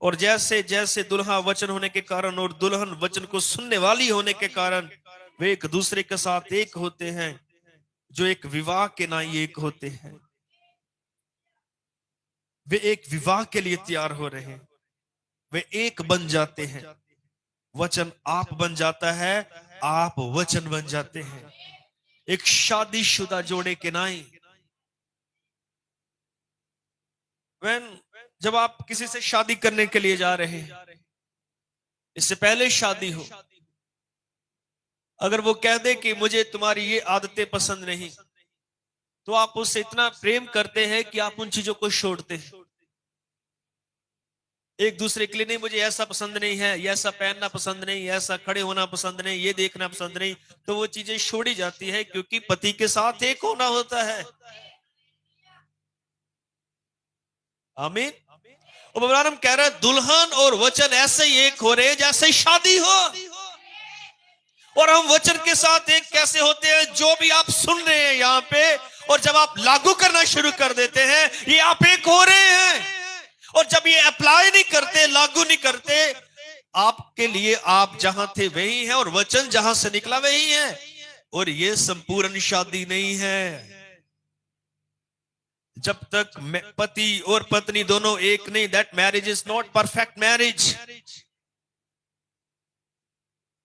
और जैसे जैसे दुल्हा वचन होने के कारण और दुल्हन वचन को सुनने वाली होने के कारण वे एक दूसरे के साथ एक होते हैं, जो एक विवाह के नाई एक होते हैं। वे एक विवाह के लिए तैयार हो रहे हैं, वे एक बन जाते हैं। वचन आप बन जाता है, आप वचन बन जाते हैं। एक शादीशुदा जोड़े के नाई, when जब आप किसी से शादी करने के लिए जा रहे हैं, इससे पहले शादी हो, अगर वो कह दे कि मुझे तुम्हारी ये आदतें पसंद नहीं, तो आप उससे इतना प्रेम करते हैं कि आप उन चीजों को छोड़ते हैं। एक दूसरे के लिए नहीं, मुझे ऐसा पसंद नहीं है, ये ऐसा पहनना पसंद नहीं, ऐसा खड़े होना पसंद नहीं, ये देखना पसंद नहीं, तो वो चीजें छोड़ी जाती है, क्योंकि पति के साथ एक होना होता है। आमीन। और अब्राहम कह रहा है दुल्हन और वचन ऐसे ही एक हो रहे हैं जैसे ही शादी हो। और हम वचन के साथ एक कैसे होते हैं? जो भी आप सुन रहे हैं यहाँ पे, और जब आप लागू करना शुरू कर देते हैं, ये आप एक हो रहे हैं। और जब ये अप्लाई नहीं करते, लागू नहीं करते, आपके लिए आप जहां थे वही हैं, और वचन जहां से निकला वही है। और ये संपूर्ण शादी नहीं है जब तक पति और पत्नी दोनों एक नहीं। That marriage is not perfect marriage.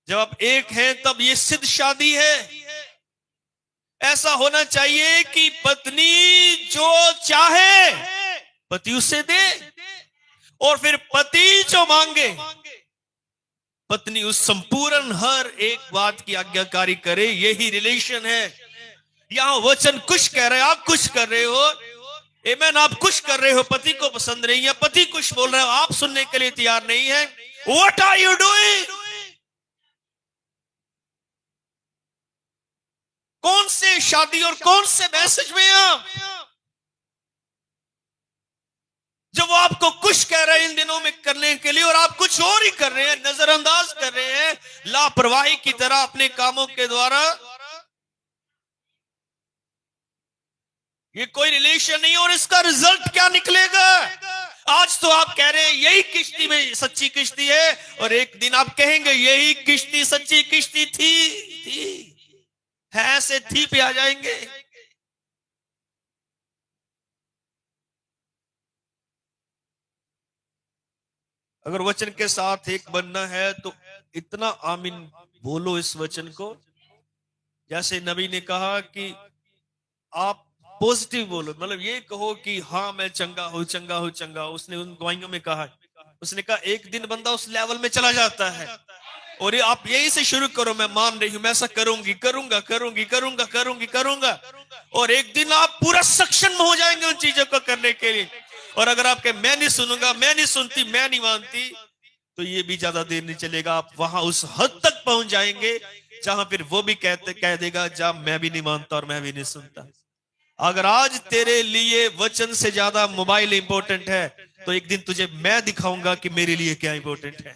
जब आप एक हैं तब ये सिद्ध शादी है। ऐसा होना चाहिए कि पत्नी जो चाहे पति उसे दे, और फिर पति जो मांगे पत्नी उस संपूर्ण हर एक बात की आज्ञाकारी करे। यही रिलेशन है। यहां वचन कुछ कह रहे हैं, आप कुछ कर रहे हो। आमीन। आप कुछ कर रहे हो, पति को पसंद नहीं है, पति कुछ बोल रहे हो, आप सुनने के लिए तैयार नहीं है। What are you doing? कौन से शादी और कौन से मैसेज में आप, जब वो आपको कुछ कह रहे हैं इन दिनों में करने के लिए, और आप कुछ और ही कर रहे हैं, नजरअंदाज कर रहे हैं लापरवाही की तरह अपने कामों के द्वारा। ये कोई रिलेशन नहीं। और इसका रिजल्ट क्या निकलेगा? आज तो आप कह रहे हैं यही किश्ती में सच्ची किश्ती है, और एक दिन आप कहेंगे यही किश्ती सच्ची किश्ती थी है से थी पे आ जाएंगे। अगर वचन के साथ एक बनना है तो इतना आमीन बोलो इस वचन को। जैसे नबी ने कहा कि आप पॉजिटिव बोलो, मतलब ये कहो कि हाँ मैं चंगा हूं चंगा हूं चंगा हूं। उसने उन गवाहियों में कहा, उसने कहा एक दिन बंदा उस लेवल में चला जाता है, और ये आप यही से शुरू करो, मैं मान रही हूं, मैं ऐसा करूंगी करूंगा करूंगी करूंगा करूंगी करूंगा, और एक दिन आप पूरा सक्षम हो जाएंगे उन चीजों को करने के लिए। और अगर आपके मैं नहीं सुनूंगा, मैं नहीं सुनती, मैं नहीं मानती, तो ये भी ज्यादा देर नहीं चलेगा, आप वहां उस हद तक पहुंच जाएंगे जहां फिर वो भी कह देगा जहां मैं भी नहीं मानता और मैं भी नहीं सुनता। अगर आज तेरे लिए वचन से ज्यादा मोबाइल इंपॉर्टेंट है, तो एक दिन तुझे मैं दिखाऊंगा कि मेरे लिए क्या इंपॉर्टेंट है।